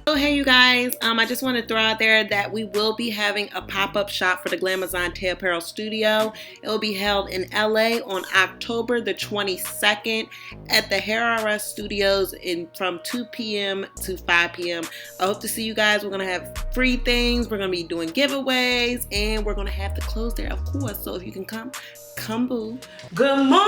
So hey you guys, I just want to throw out there that we will be having a pop-up shop for the Glamazon Tay Apparel Studio. It will be held in LA on October the 22nd at the Hair RS Studios from 2 p.m. to 5 p.m. I hope to see you guys. We're going to have free things, we're going to be doing giveaways, and we're going to have the clothes there, of course. So if you can come boo. Good morning.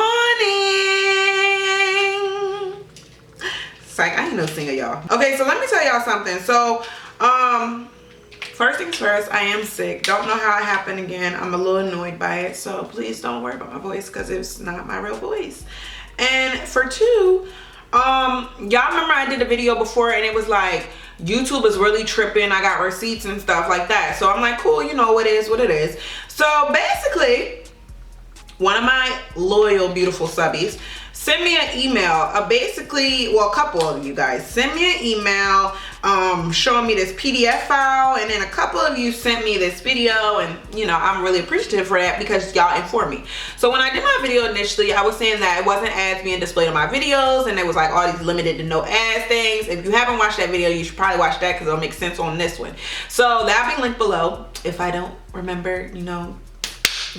Psych, I ain't no singer, y'all. Okay, so let me tell y'all something. So, first things first, I am sick. Don't know how it happened again. I'm a little annoyed by it. So please don't worry about my voice because it's not my real voice. And for two, y'all remember I did a video before and it was like, YouTube is really tripping. I got receipts and stuff like that. So I'm like, cool, you know, it is what it is. So basically, one of my loyal, beautiful subbies sent me an email. A couple of you guys sent me an email showing me this PDF file, and then a couple of you sent me this video, and you know, I'm really appreciative for that because y'all informed me. So when I did my video initially, I was saying that it wasn't ads being displayed on my videos, and it was like all these limited to no ads things. If you haven't watched that video, you should probably watch that because it'll make sense on this one. So that'll be linked below. If I don't remember, you know,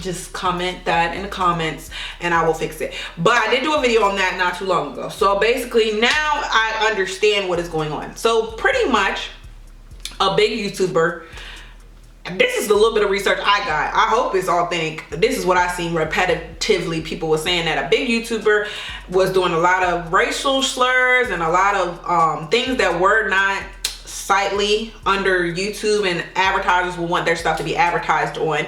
just comment that in the comments and I will fix it. But I did do a video on that not too long ago. So basically now I understand what is going on. So pretty much a big YouTuber, this is the little bit of research I got. I hope it's authentic. This is what I seen repetitively. People were saying that a big YouTuber was doing a lot of racial slurs and a lot of things that were not sightly under YouTube, and advertisers will want their stuff to be advertised on.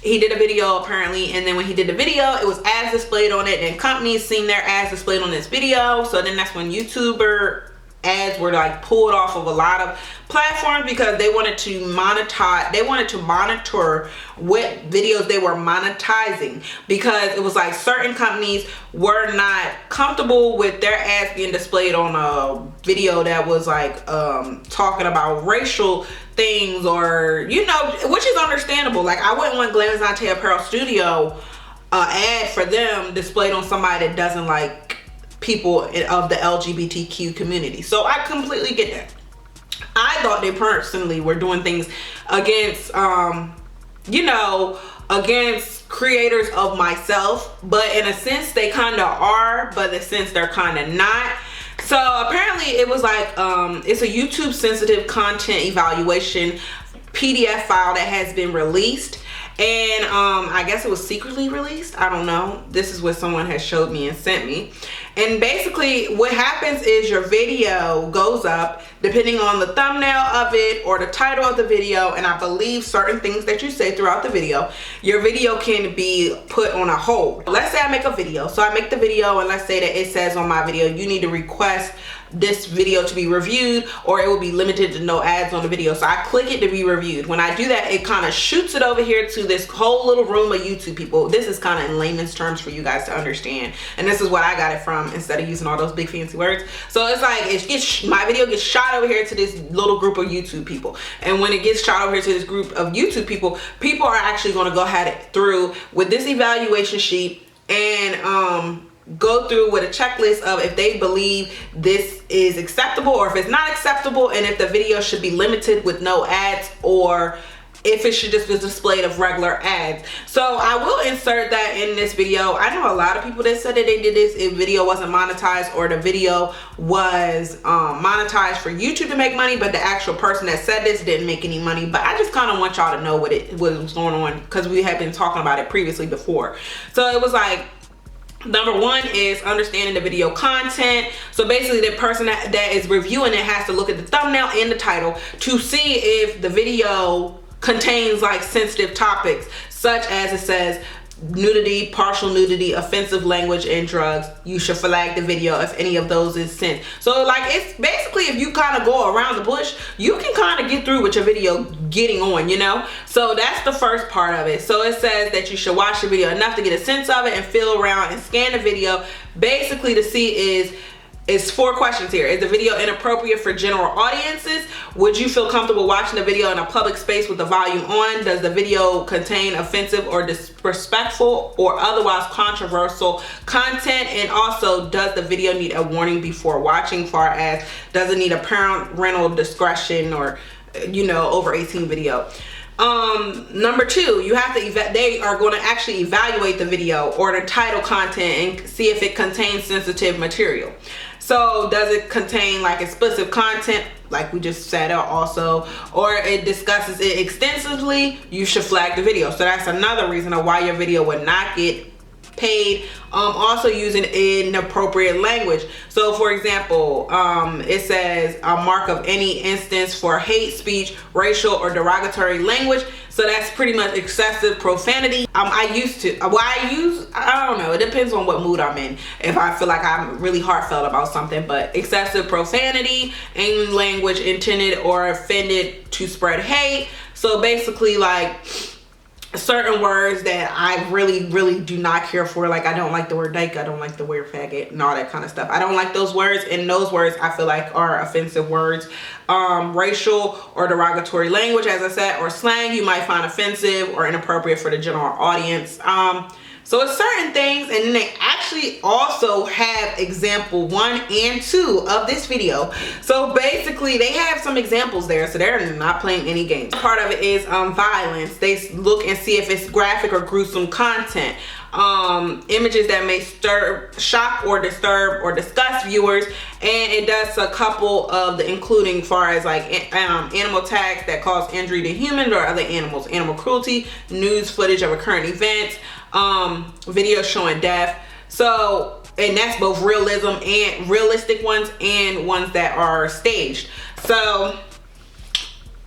He did a video apparently, and then when he did the video, it was ads displayed on it, and companies seen their ads displayed on this video. So then that's when YouTuber ads were like pulled off of a lot of platforms because they wanted to monetize. They wanted to monitor what videos they were monetizing, because it was like certain companies were not comfortable with their ads being displayed on a video that was like talking about racial things, or you know, which is understandable. Like I wouldn't want Glamazon Tay Apparel Studio ad for them displayed on somebody that doesn't like people of the LGBTQ community. So I completely get that. I thought they personally were doing things against you know, against creators of myself, but in a sense they kind of are, but in a sense they're kind of not. So apparently it was like it's a YouTube sensitive content evaluation PDF file that has been released, and I guess it was secretly released. I don't know. This is what someone has showed me and sent me. And basically what happens is your video goes up depending on the thumbnail of it or the title of the video, and I believe certain things that you say throughout the video, your video can be put on a hold. Let's say I make a video. So I make the video, and let's say that it says on my video, you need to request this video to be reviewed, or it will be limited to no ads on the video. So I click it to be reviewed. When I do that, it kind of shoots it over here to this whole little room of YouTube people. This is kind of in layman's terms for you guys to understand, and this is what I got it from instead of using all those big fancy words. So it's like my video gets shot over here to this little group of YouTube people, and when it gets shot over here to this group of YouTube people, people are actually going to go ahead through with this evaluation sheet and go through with a checklist of if they believe this is acceptable or if it's not acceptable, and if the video should be limited with no ads or if it should just be displayed of regular ads. So I will insert that in this video. I know a lot of people that said that they did this if video wasn't monetized, or the video was monetized for YouTube to make money, but the actual person that said this didn't make any money. But I just kind of want y'all to know what was going on, because we had been talking about it previously before. So it was like, number one is understanding the video content. So basically the person that is reviewing it has to look at the thumbnail and the title to see if the video contains like sensitive topics, such as it says nudity, partial nudity, offensive language, and drugs. You should flag the video if any of those is sent. So like, it's basically, if you kind of go around the bush, you can kind of get through with your video getting on, you know. So that's the first part of it. So it says that you should watch the video enough to get a sense of it and feel around and scan the video, basically to see is It's 4 questions here. Is the video inappropriate for general audiences? Would you feel comfortable watching the video in a public space with the volume on? Does the video contain offensive or disrespectful or otherwise controversial content? And also, does the video need a warning before watching, far as does it need a parental discretion or, you know, over 18 video? Number 2, you have to they are going to actually evaluate the video or the title content and see if it contains sensitive material. So does it contain like explicit content, like we just said, also, or it discusses it extensively? You should flag the video. So that's another reason of why your video would not get paid. Also using inappropriate language. So for example, it says a mark of any instance for hate speech, racial or derogatory language. So that's pretty much excessive profanity. I don't know, it depends on what mood I'm in, if I feel like I'm really heartfelt about something. But excessive profanity, any language intended or offended to spread hate. So basically, like, certain words that I really do not care for, like I don't like the word dyke, I don't like the word faggot, and all that kind of stuff. I don't like those words, and those words I feel like are offensive words. Racial or derogatory language, as I said, or slang you might find offensive or inappropriate for the general audience. So it's certain things, and then they actually also have example 1 and 2 of this video. So basically they have some examples there, so they're not playing any games. Part of it is violence. They look and see if it's graphic or gruesome content. Images that may stir, shock or disturb or disgust viewers, and it does a couple of the including far as like animal tags that cause injury to humans or other animals, animal cruelty, news footage of occurring events, videos showing death. So, and that's both realism and realistic ones and ones that are staged. So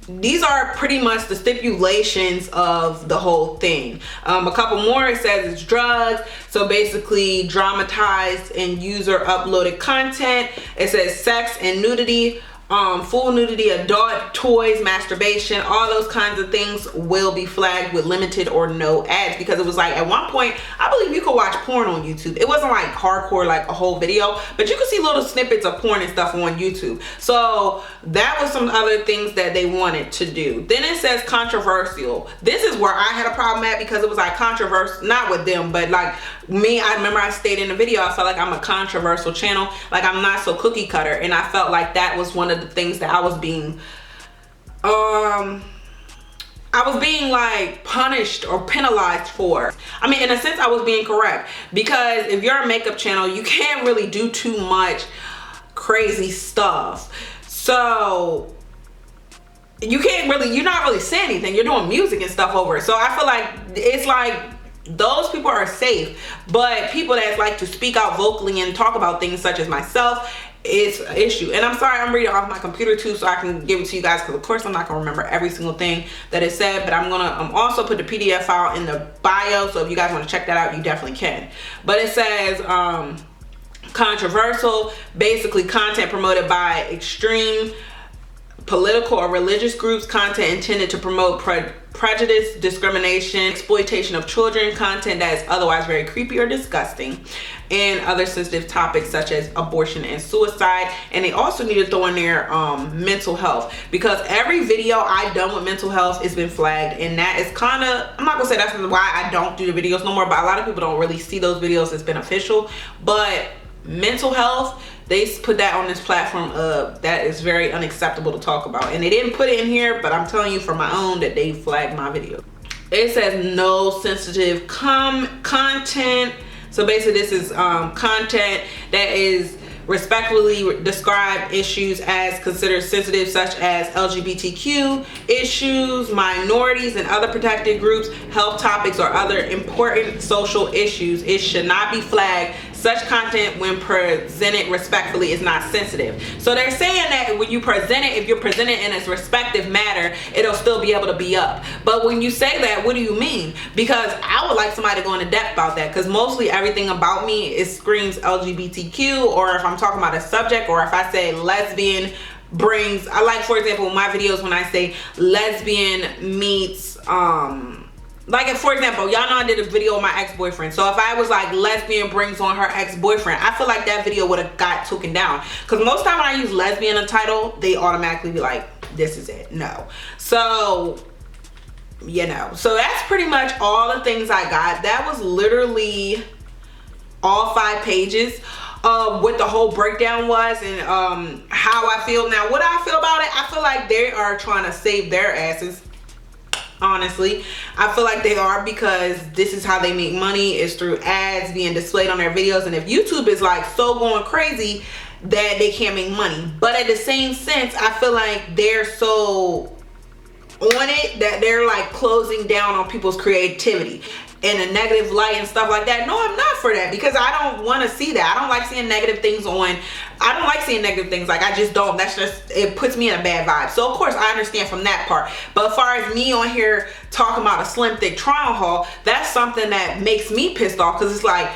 these are pretty much the stipulations of the whole thing. A couple more, it says it's drugs. So basically dramatized and user uploaded content. It says sex and nudity, full nudity, adult toys, masturbation, all those kinds of things will be flagged with limited or no ads, because it was like at one point I believe you could watch porn on YouTube. It wasn't like hardcore like a whole video, but you could see little snippets of porn and stuff on YouTube. So that was some other things that they wanted to do. Then it says controversial. This is where I had a problem at, because it was like controversial, not with them, but like me. I remember I stated in the video, I felt like I'm a controversial channel, like I'm not so cookie cutter, and I felt like that was one of the things that I was being like punished or penalized for. I mean, in a sense I was being correct, because if you're a makeup channel, you can't really do too much crazy stuff. So you can't really, you're not really saying anything, you're doing music and stuff over it. So I feel like it's like those people are safe, but people that like to speak out vocally and talk about things such as myself, it's an issue. And I'm sorry, I'm reading off my computer too, so I can give it to you guys, because of course I'm not gonna remember every single thing that it said, but I'm gonna also put the PDF file in the bio, so if you guys want to check that out, you definitely can. But it says controversial, basically content promoted by extreme political or religious groups, content intended to promote prejudice, discrimination, exploitation of children, content that is otherwise very creepy or disgusting, and other sensitive topics such as abortion and suicide. And they also need to throw in there mental health, because every video I've done with mental health has been flagged, and that is kind of, I'm not gonna say that's why I don't do the videos no more, but a lot of people don't really see those videos as beneficial. But mental health, they put that on this platform that is very unacceptable to talk about, and they didn't put it in here, but I'm telling you for my own that they flagged my video. It says no sensitive content. So basically this is content that is respectfully describe issues as considered sensitive, such as LGBTQ issues, minorities and other protected groups, health topics, or other important social issues. It should not be flagged. Such content, when presented respectfully, is not sensitive. So they're saying that when you present it, if you're presented in its respective matter, it'll still be able to be up. But when you say that, what do you mean? Because I would like somebody to go into depth about that, because mostly everything about me is screams LGBTQ, or if I'm talking about a subject, or if I say lesbian I like, for example, my videos when I say lesbian meets like if, for example, y'all know I did a video with my ex-boyfriend. So if I was like, lesbian brings on her ex-boyfriend, I feel like that video would have got taken down. Because most time when I use lesbian in a title, they automatically be like, this is it. No. So, you know. So that's pretty much all the things I got. That was literally all 5 pages of what the whole breakdown was and how I feel. Now, what I feel about it, I feel like they are trying to save their asses. Honestly, I feel like they are, because this is how they make money, is through ads being displayed on their videos. And if YouTube is like so going crazy that they can't make money, but at the same sense, I feel like they're so on it that they're like closing down on people's creativity in a negative light and stuff like that. No, I'm not for that, because I don't want to see that. I don't like seeing negative things on. I don't like seeing negative things. Like, I just don't. That's just, it puts me in a bad vibe. So of course I understand from that part. But as far as me on here talking about a slim thick trial haul, that's something that makes me pissed off, because it's like,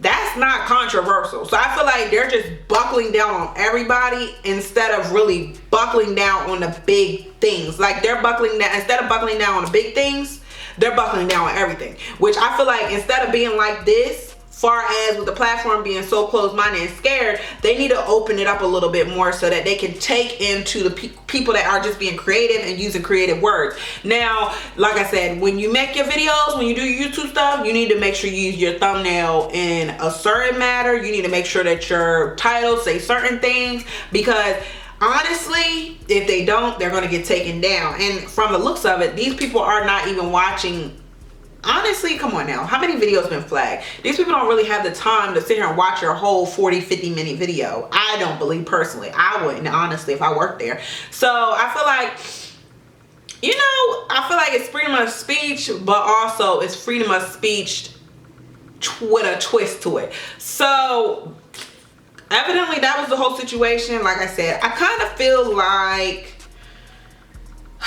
that's not controversial. So I feel like they're just buckling down on everybody instead of really buckling down on the big things. Like, they're buckling down, instead of buckling down on the big things, they're buckling down on everything. Which I feel like, instead of being like this, far as with the platform being so closed-minded and scared, they need to open it up a little bit more so that they can take into the people that are just being creative and using creative words. Now, like I said, when you make your videos, when you do your YouTube stuff, you need to make sure you use your thumbnail in a certain matter. You need to make sure that your titles say certain things, because honestly, if they don't, they're going to get taken down. And from the looks of it, these people are not even watching. Honestly, come on now, how many videos been flagged? These people don't really have the time to sit here and watch your whole 40-50 minute video. I don't believe, personally. I wouldn't, honestly, if I worked there. So I feel like, you know, I feel like it's freedom of speech, but also it's freedom of speech with a twist to it. So evidently that was the whole situation. Like I said, I kind of feel like,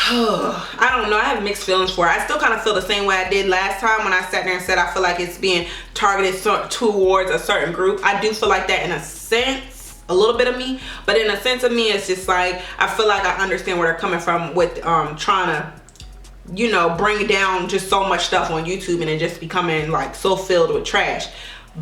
I don't know, I have mixed feelings for it. I still kind of feel the same way I did last time when I sat there and said I feel like it's being targeted towards a certain group. I do feel like that in a sense, a little bit of me, but in a sense of me, it's just like, I feel like I understand where they're coming from with trying to, you know, bring down just so much stuff on YouTube and it just becoming like so filled with trash.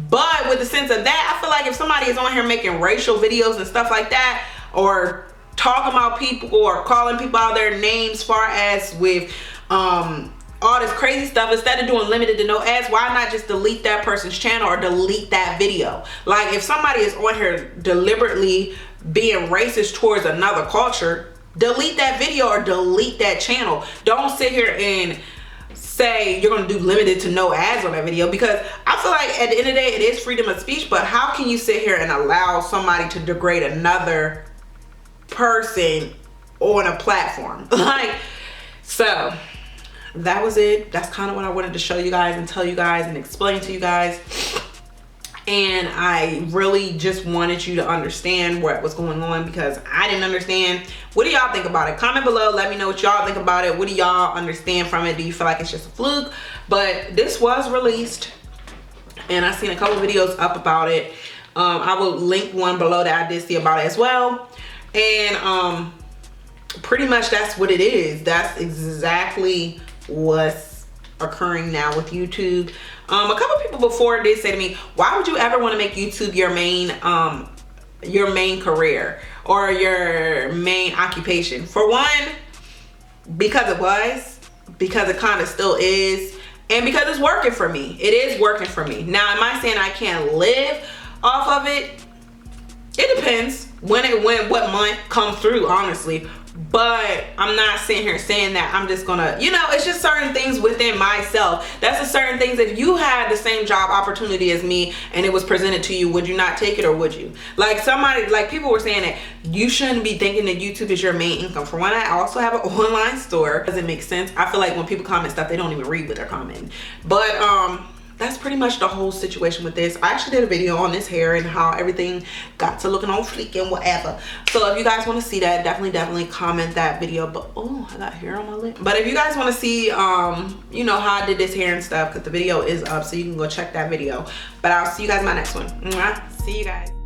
But with the sense of that, I feel like if somebody is on here making racial videos and stuff like that, or talking about people or calling people out their names, far as with all this crazy stuff, instead of doing limited to no ads, why not just delete that person's channel or delete that video? Like, if somebody is on here deliberately being racist towards another culture, delete that video or delete that channel. Don't sit here and say you're going to do limited to no ads on that video, because I feel like at the end of the day, it is freedom of speech. But how can you sit here and allow somebody to degrade another person on a platform? Like, so that was it. That's kind of what I wanted to show you guys and tell you guys and explain to you guys. And I really just wanted you to understand what was going on, because I didn't understand. What do y'all think about it? Comment below, let me know what y'all think about it. What do y'all understand from it? Do you feel like it's just a fluke? But this was released and I've seen a couple videos up about it. I will link one below that I did see about it as well. And pretty much that's what it is. That's exactly what's occurring now with YouTube. A couple people before did say to me, why would you ever want to make YouTube your main career or your main occupation? For one, because it was, because it kind of still is, and because it's working for me. It is working for me. Now, am I saying I can't live off of it? It depends what month comes through, honestly. But I'm not sitting here saying that I'm just gonna, you know, it's just certain things within myself. That's the certain things. If you had the same job opportunity as me and it was presented to you, would you not take it, or would you? Like, somebody, like, people were saying that you shouldn't be thinking that YouTube is your main income. For one, I also have an online store. Doesn't make sense. I feel like when people comment stuff, they don't even read what they're commenting. But that's pretty much the whole situation with this. I actually did a video on this hair and how everything got to looking on fleek and whatever. So if you guys want to see that, definitely comment that video. But oh, I got hair on my lip. But if you guys want to see you know, how I did this hair and stuff, because the video is up, so you can go check that video. But I'll see you guys in my next one. Mwah. See you guys.